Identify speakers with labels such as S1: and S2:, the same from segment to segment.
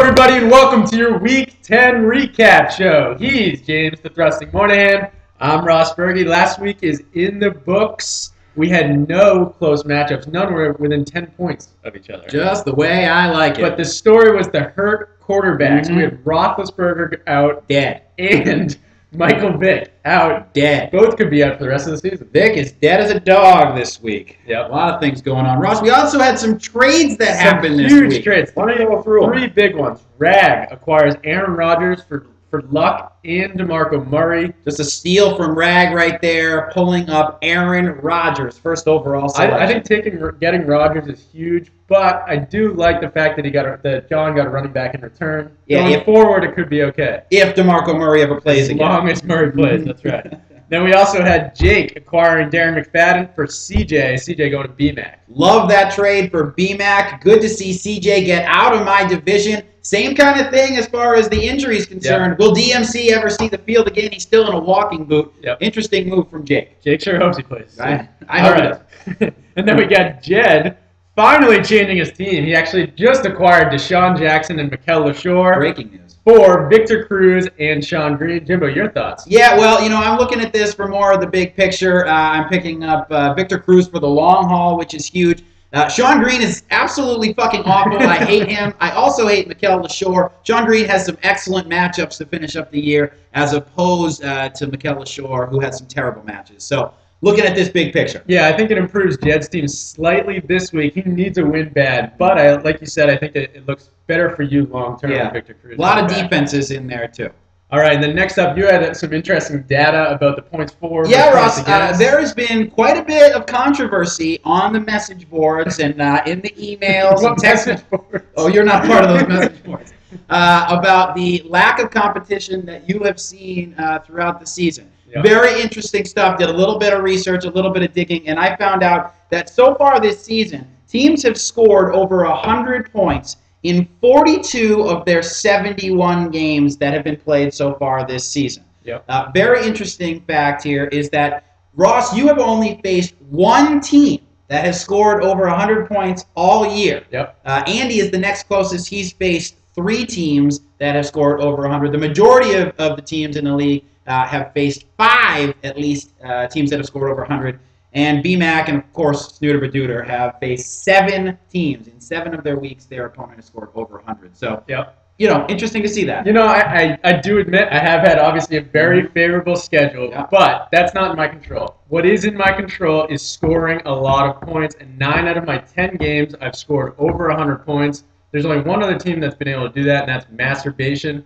S1: everybody, and welcome to your Week 10 recap show. He's James the Thrusting Moynihan. I'm Ross Berge. Last week is in the books. We had no close matchups. None were within 10 points of each other.
S2: Just the way I like it.
S1: But the story was the hurt quarterbacks. We had Roethlisberger out.
S2: Dead.
S1: And Michael Vick out.
S2: Dead.
S1: Both could be out for the rest of the season.
S2: Vick is dead as a dog this week.
S1: Yep.
S2: A lot of things going on. Ross, we also had some trades that happened this
S1: huge
S2: week.
S1: trades.
S2: Why don't you go through them?
S1: Three big ones. Rag acquires Aaron Rodgers for Luck and DeMarco Murray.
S2: Just a steal from Rag right there, pulling up Aaron Rodgers, first overall selection.
S1: I think getting Rodgers is huge, but I do like the fact that John got a running back in return.
S2: Yeah,
S1: Going forward, it could be okay.
S2: If DeMarco Murray ever plays again.
S1: As long as Murray plays, that's right. Then we also had Jake acquiring Darren McFadden for CJ. CJ going to BMAC.
S2: Love that trade for BMAC. Good to see CJ get out of my division. Same kind of thing as far as the injury is concerned. Yep. Will DMC ever see the field again? He's still in a walking boot.
S1: Yep.
S2: Interesting move from Jake.
S1: Jake sure hopes he plays.
S2: I hope he does.
S1: And then we got Jed finally changing his team. He actually just acquired Deshaun Jackson and Mikel LaShore.
S2: Breaking news.
S1: For Victor Cruz and Sean Green. Jimbo, your thoughts?
S2: Yeah, well, I'm looking at this for more of the big picture. I'm picking up Victor Cruz for the long haul, which is huge. Sean Green is absolutely fucking awful. I hate him. I also hate Mikel LaShore. Sean Green has some excellent matchups to finish up the year, as opposed to Mikel LaShore, who had some terrible matches. So, looking at this big picture.
S1: Yeah, I think it improves Jed's team slightly this week. He needs a win bad, but like you said, I think it looks better for you long term.
S2: Yeah,
S1: Victor Cruz.
S2: A lot of defenses in there too.
S1: All right, and then next up, you had some interesting data about the points for.
S2: Yeah, Ross, there has been quite a bit of controversy on the message boards and in the emails and text message boards. Oh, you're not part of those message boards. About the lack of competition that you have seen throughout the season. Yep. Very interesting stuff. Did a little bit of research, a little bit of digging, and I found out that so far this season, teams have scored over 100 points in 42 of their 71 games that have been played so far this season.
S1: Yep.
S2: Very interesting fact here is that, Ross, you have only faced one team that has scored over 100 points all year.
S1: Yep.
S2: Andy is the next closest. He's faced three teams that have scored over 100. The majority of the teams in the league have faced five, at least, teams that have scored over 100. And BMAC and, of course, Snooter Badooter have faced 7 teams. In 7 of their weeks, their opponent has scored over 100. So,
S1: yep.
S2: Interesting to see that.
S1: I do admit I have had, obviously, a very favorable schedule, but that's not in my control. What is in my control is scoring a lot of points, and 9 out of my 10 games, I've scored over 100 points. There's only one other team that's been able to do that, and that's Masturbation.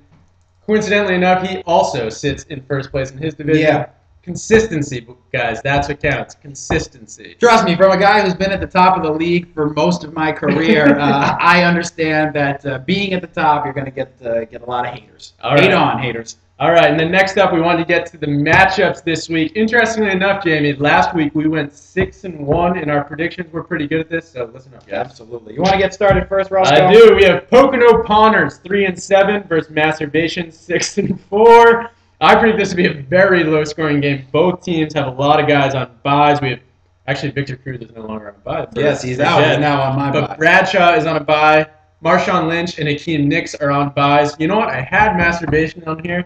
S1: Coincidentally enough, he also sits in first place in his division.
S2: Yeah.
S1: Consistency, guys. That's what counts. Consistency.
S2: Trust me, from a guy who's been at the top of the league for most of my career, I understand that being at the top, you're going to get a lot of haters. Hate on, haters.
S1: All right, and then next up, we wanted to get to the matchups this week. Interestingly enough, Jamie, last week we went 6-1 in our predictions. We're pretty good at this, so listen up, guys.
S2: Absolutely. You want to get started first, Roscoe?
S1: I do. We have Pocono Pawners 3-7 versus Masturbation 6-4. I predict this to be a very low-scoring game. Both teams have a lot of guys on buys. We have actually Victor Cruz is no longer on a buy.
S2: Yes, he's out. He's now on my buy.
S1: But Bradshaw is on a buy. Marshawn Lynch and Akeem Nicks are on buys. You know what? I had Masturbation on here,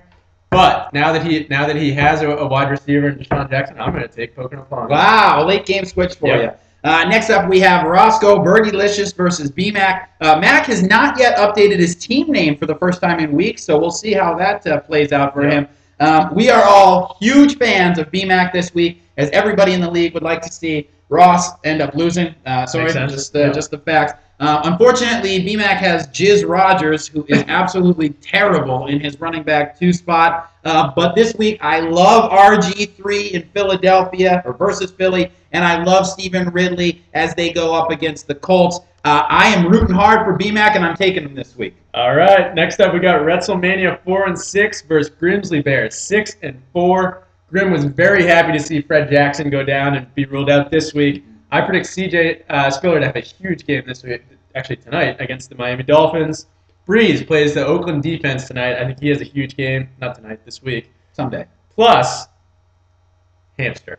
S1: but now that he has a wide receiver in Deshaun Jackson, I'm going to take Pocono Pawners.
S2: Wow, a late game switch for you. Next up, we have Roscoe Bergelicious versus BMAC. Mac has not yet updated his team name for the first time in weeks, so we'll see how that plays out for him. We are all huge fans of BMAC this week, as everybody in the league would like to see Ross end up losing. Sorry, just the facts. Unfortunately, BMAC has Jizz Rogers, who is absolutely terrible in his running back 2 spot. But this week, I love RG3 in Philadelphia, or versus Philly, and I love Stephen Ridley as they go up against the Colts. I am rooting hard for BMAC, and I'm taking him this week.
S1: All right. Next up, we got WrestleMania 4-6 versus Grimsley Bears 6-4. Grim was very happy to see Fred Jackson go down and be ruled out this week. I predict CJ Spiller to have a huge game this week, actually tonight, against the Miami Dolphins. Breeze plays the Oakland defense tonight. I think he has a huge game. Not tonight, this week.
S2: Someday.
S1: Plus, hamster.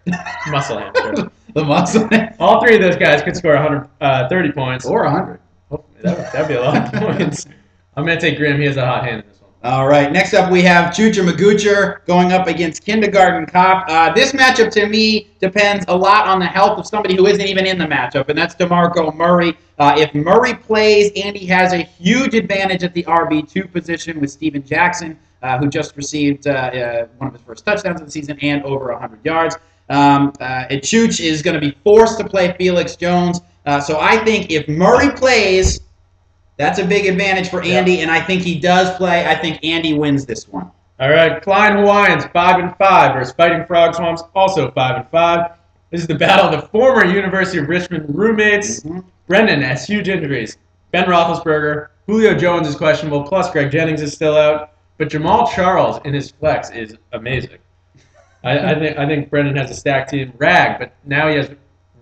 S1: Muscle hamster.
S2: The muscle.
S1: All 3 of those guys could score 130 points.
S2: Or 100.
S1: Hopefully, that'd be a lot of points. I'm going to take Grim. He has a hot hand in this one.
S2: All right. Next up, we have Chucha Magucher going up against Kindergarten Cop. This matchup, to me, depends a lot on the health of somebody who isn't even in the matchup, and that's DeMarco Murray. If Murray plays, Andy has a huge advantage at the RB2 position with Steven Jackson, who just received one of his first touchdowns of the season and over 100 yards. Chuch is going to be forced to play Felix Jones. So I think if Murray plays, that's a big advantage for Andy, and I think he does play. I think Andy wins this one.
S1: All right, Klein Hawaiians 5-5 versus Fighting Frog Swamps, also 5-5. This is the battle of the former University of Richmond roommates. Brendan has huge injuries. Ben Roethlisberger, Julio Jones is questionable, plus Greg Jennings is still out. But Jamal Charles in his flex is amazing. I think Brendan has a stacked team. Rag, but now he has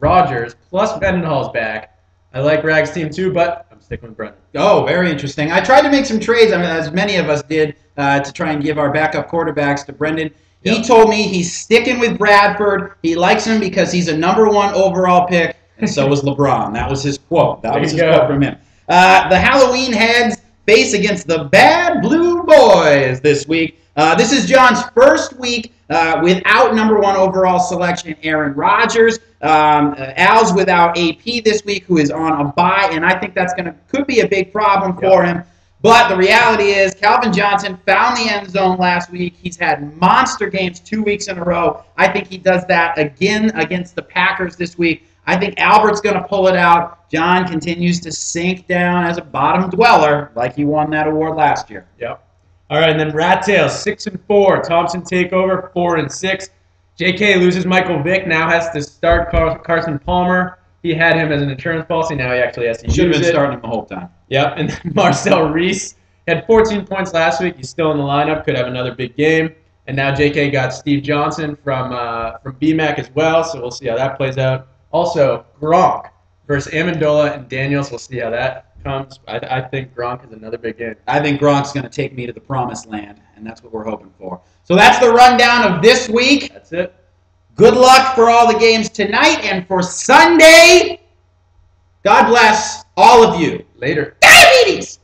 S1: Rogers, plus Mendenhall's back. I like Rag's team too, but I'm sticking with Brendan.
S2: Oh, very interesting. I tried to make some trades, as many of us did, to try and give our backup quarterbacks to Brendan. He told me he's sticking with Bradford. He likes him because he's a #1 overall pick, and so was LeBron. That was his quote. That was his quote from him. The Halloween heads face against the Bad Blue Boys this week. This is John's first week without #1 overall selection Aaron Rodgers. Al's without AP this week, who is on a bye, and I think that's could be a big problem for him. But the reality is Calvin Johnson found the end zone last week. He's had monster games 2 weeks in a row. I think he does that again against the Packers this week. I think Albert's going to pull it out. John continues to sink down as a bottom dweller like he won that award last year.
S1: Yep. All right, and then Rat Tails 6-4. Thompson takeover 4-6. JK loses Michael Vick. Now has to start Carson Palmer. He had him as an insurance policy. Now he actually has to use it.
S2: Should have been starting him the whole time.
S1: Yep. And then Marcel Reese had 14 points last week. He's still in the lineup. Could have another big game. And now JK got Steve Johnson from BMAC as well. So we'll see how that plays out. Also, Gronk versus Amendola and Daniels. We'll see how that comes. I think Gronk is another big game.
S2: I think Gronk's going to take me to the promised land, and that's what we're hoping for. So that's the rundown of this week.
S1: That's it.
S2: Good luck for all the games tonight and for Sunday. God bless all of you.
S1: Later.
S2: Diabetes!